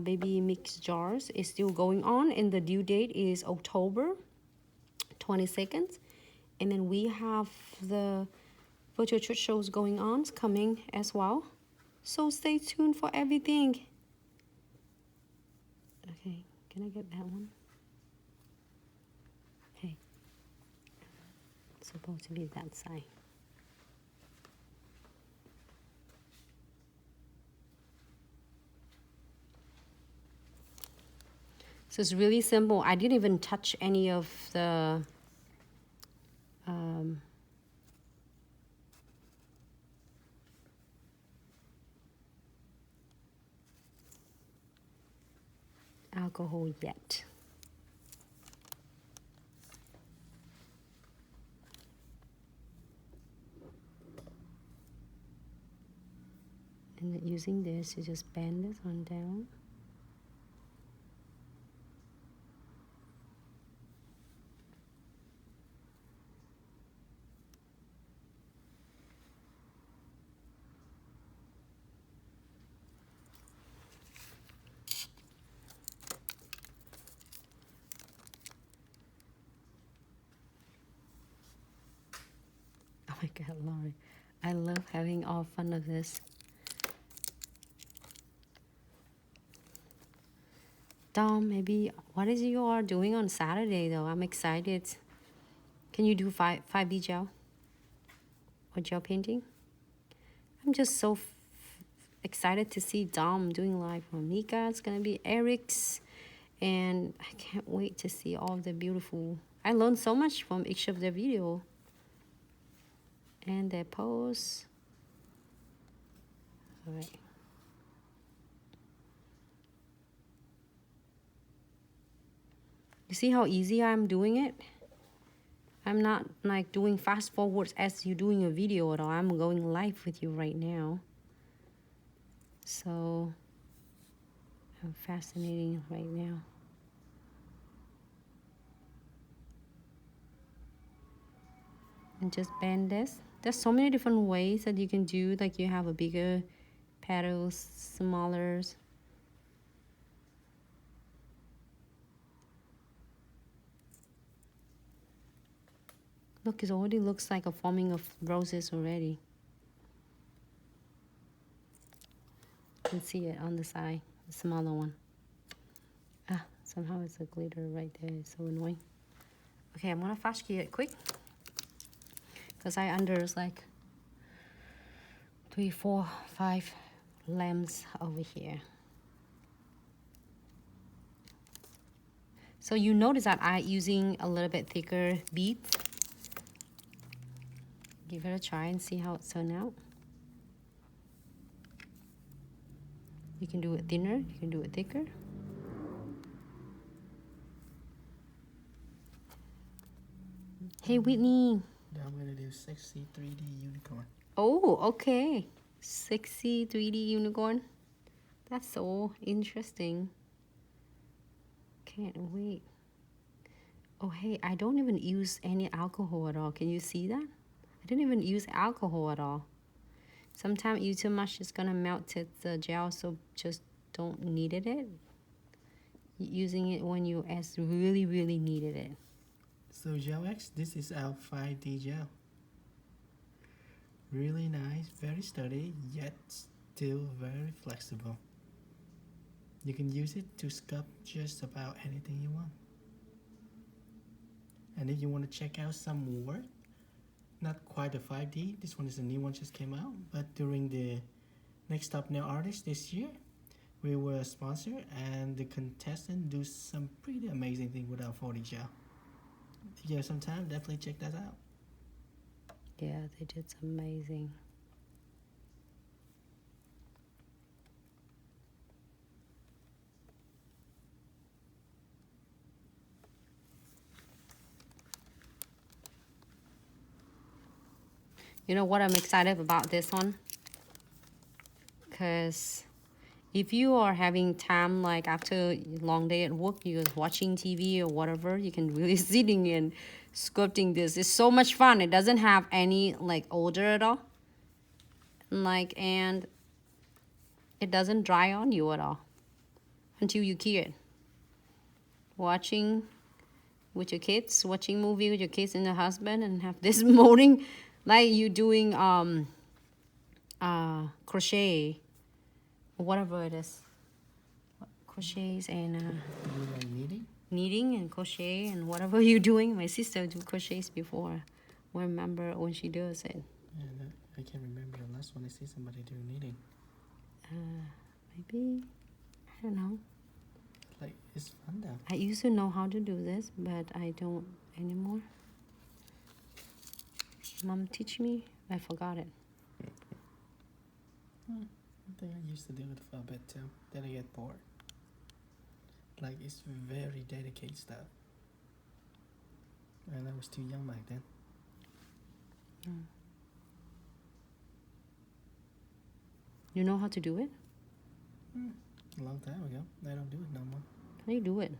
baby mix jars is still going on, and the due date is October 22nd. And then we have the virtual church shows going on, coming as well. So stay tuned for everything. Okay, can I get that one? Okay, it's supposed to be that side. So it's really simple. I didn't even touch any of the alcohol yet. And then using this, you just bend this one down. Oh my God, Lori. I love having all fun of this. Dom, maybe what is you are doing on Saturday though? I'm excited. Can you do 5D gel? Or gel painting? I'm just so excited to see Dom doing live on Nika. It's gonna be Eric's. And I can't wait to see all the beautiful. I learned so much from each of their video. And their pose. All right. You see how easy I'm doing it? I'm not like doing fast forwards as you doing a video at all. I'm going live with you right now. So I'm fascinating right now. And just bend this. There's so many different ways that you can do. Like you have a bigger petals, smaller. Look, it already looks like a forming of roses already. You can see it on the side, the smaller one. Ah, somehow it's a glitter right there. It's so annoying. Okay, I'm gonna fast key it quick. Because I under like 3, 4, 5 lamps over here. So you notice that I'm using a little bit thicker beads. Give it a try and see how it turns out. You can do it thinner, you can do it thicker. Hey Whitney. I'm gonna do sexy 3D unicorn. Oh, okay. Sexy 3D unicorn. That's so interesting. Can't wait. Oh, hey, I don't even use any alcohol at all. Can you see that? I didn't even use alcohol at all. Sometimes you too much, it's gonna melt the gel, so just don't needed it. Using it when you really, really needed it. So Gel X, this is our 5D gel. Really nice, very sturdy, yet still very flexible. You can use it to sculpt just about anything you want. And if you want to check out some work, not quite a 5D, this one is a new one, just came out, but during the Next Top Nail Artist this year, we were sponsored and the contestant do some pretty amazing thing with our 4D gel. If you have some time, definitely check that out. Yeah, they did amazing. You know what I'm excited about this one? Because if you are having time, like after a long day at work, you're watching TV or whatever, you can really sitting and sculpting this. It's so much fun. It doesn't have any like odor at all. Like, and it doesn't dry on you at all. until you kid. Watching with your kids, watching movie with your kids and your husband, and have this molding like you doing crochet or whatever it is. Crochets and You like knitting? knitting and crochet and whatever you're doing. My sister do crochets before. I remember when she does it. Yeah, I can't remember the last one I see somebody do knitting. Maybe, I don't know. Like, it's fun though. I used to know how to do this, but I don't anymore. Mom teach me. I forgot it. I think I used to do it for a bit too. Then I get bored. Like, it's very dedicated stuff. And I was too young back then. You know how to do it? A long time ago. I don't do it no more. How do you do it?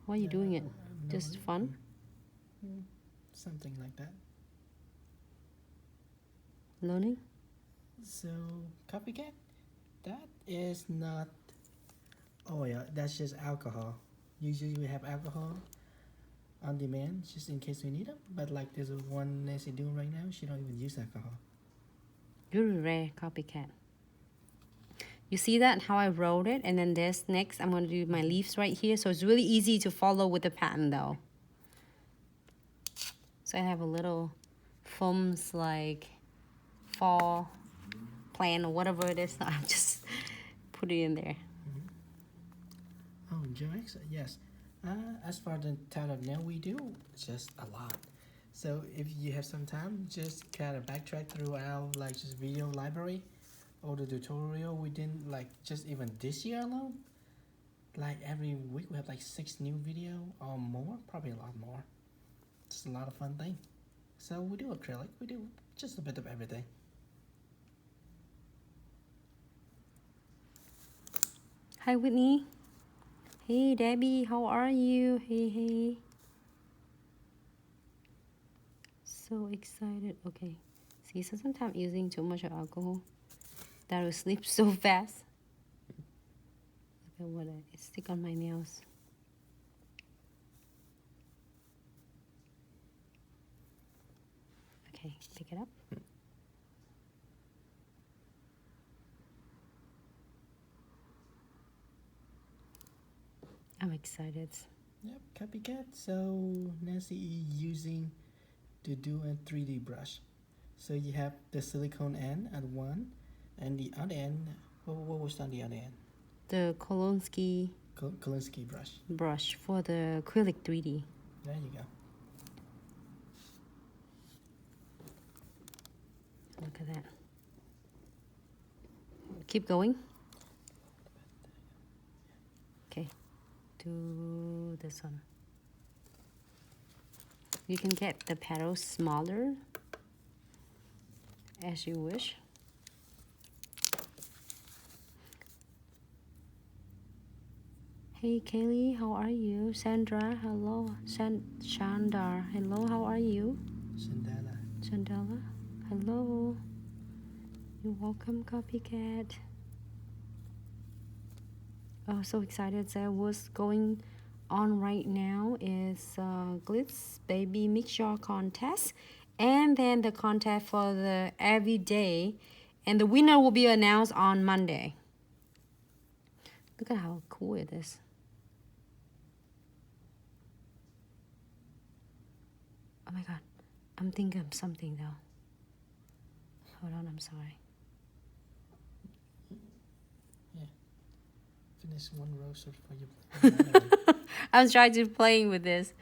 Why are you doing it? No, Just fun? Something like that. Learning? So, copycat? That is not... Oh yeah, that's just alcohol. Usually we have alcohol on demand just in case we need them. But like there's one Nancy doing right now, she don't even use alcohol. You're a rare copycat. You see that, how I wrote it? And then this next, I'm going to do my leaves right here. So it's really easy to follow with the pattern though. So I have a little foams like fall plan or whatever it is. I just put it in there. Oh, Joex, yes. As far as the type of nail we do, it's just a lot. So if you have some time, just kind of backtrack through our like just video library or the tutorial we did like just even this year alone. Like every week we have like 6 new video or more, probably a lot more. It's a lot of fun thing. So we do acrylic, we do just a bit of everything. Hi, Whitney. Hey, Debbie, how are you? Hey. So excited. Okay. See, so sometimes using too much alcohol, that will sleep so fast. Look at what I stick on my nails. Okay, pick it up. I'm excited. Yep, copycat. So Nancy is using to do a 3D brush. So you have the silicone end at one, and the other end. What was on the other end? The Kolonsky Kolinsky brush for the acrylic 3D. There you go. Look at that. Keep going. Okay. Do this one. You can get the petals smaller as you wish. Hey Kaylee, how are you? Sandra, hello. Chandar, hello, how are you? Chandala, hello. You're welcome, copycat. Oh, so excited. So what's going on right now is Glitz Baby Mix Jar contest, and then the contest for the everyday, and the winner will be announced on Monday. Look at how cool it is. Oh my god, I'm thinking of something though. Hold on, I'm sorry. Yeah. Finish one row so for you. I was trying to playing with this.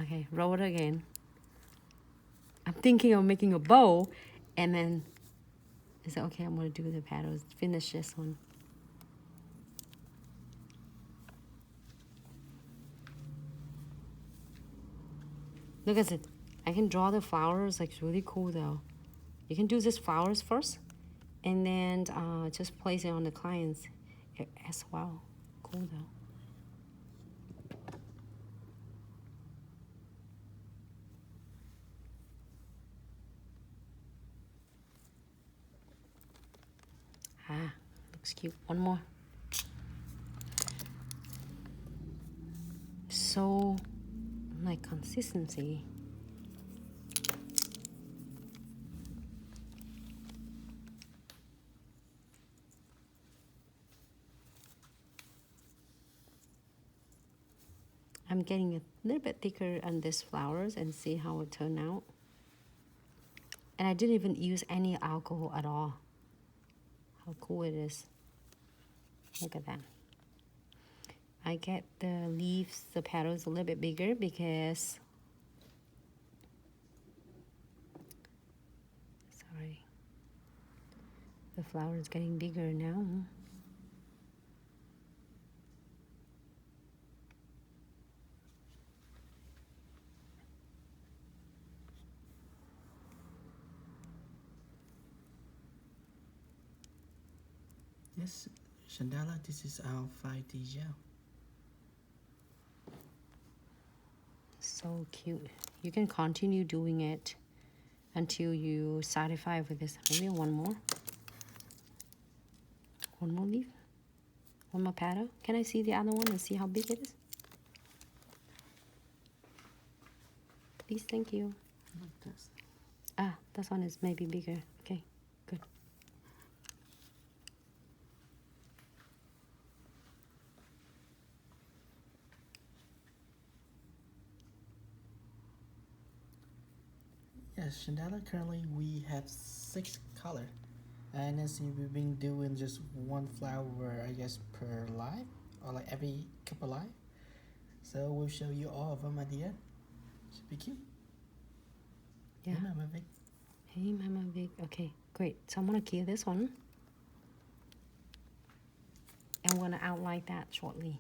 Okay, roll it again. I'm thinking of making a bow, and then I said, okay, I'm gonna do the petals. Finish this one. Look at it. I can draw the flowers. Like, it's really cool though. You can do this flowers first, and then just place it on the clients as well. Cool though. Ah, looks cute. One more. so like consistency. I'm getting a little bit thicker on these flowers and see how it turned out. And I didn't even use any alcohol at all. How cool it is. Look at that. I get the leaves, the petals a little bit bigger because, sorry, the flower is getting bigger now. Yes, Chandala, this is our 5D gel. So cute. You can continue doing it until you satisfy with this. Maybe one more. One more leaf. One more petal. Can I see the other one and see how big it is? Please, thank you. Like this. Ah, this one is maybe bigger. Okay, good. Yes, Chandala, currently we have 6 color. And as we've been doing just one flower, I guess, per live, or like every couple live. So we'll show you all of them at the end. Should be cute. Yeah. Hey, Mama Vic. Hey, Mama Vic. Okay, great. So I'm gonna kill this one. And I'm gonna outline that shortly.